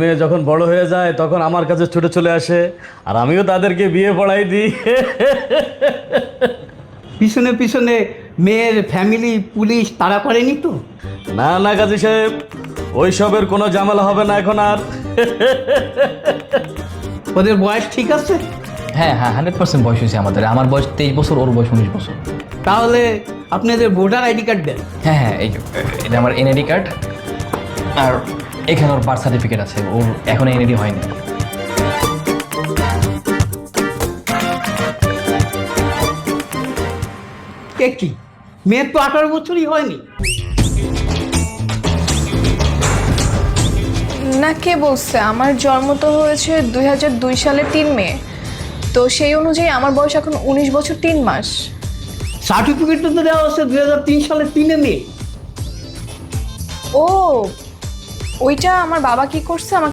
মেয়ে যখন বড় হয়ে যায় তখন আমার কাছে ছুটে চলে আসে, আর আমিও তাদেরকে বিয়ে পড়াই দিই। পিছনে পিছনে মেয়ের ফ্যামিলি পুলিশ তাড়া করেনি তো? না না কাজী সাহেব, ওইসবের কোনো ঝামেলা হবে না এখন আর। ওদের বয়স ঠিক আছে? হ্যাঁ হ্যাঁ 100% বয়স হয়েছে আমাদের। আমার বয়স 23 বছর, ওর বয়স 19 বছর। তাহলে আপনাদের ভোটার আইডি কার্ড দেন। হ্যাঁ হ্যাঁ এটা আমার এনআইডি কার্ড, আর এখানে ওর বার্থ সার্টিফিকেট আছে। ওর এখনো এনআইডি হয়নি। কে কি, মেয়ের তো 18 বছরই হয়নি। না, কে বলছে? আমার জন্ম তো হয়েছে 2002 সালের 3 মে। তো সেই অনুযায়ী আমার বয়স এখন 19 বছর 3 মাস। সার্টিফিকেট তো দেওয়া হচ্ছে 2003 সালের 3 মে। ও, ওইটা আমার বাবা কি করছে, আমাকে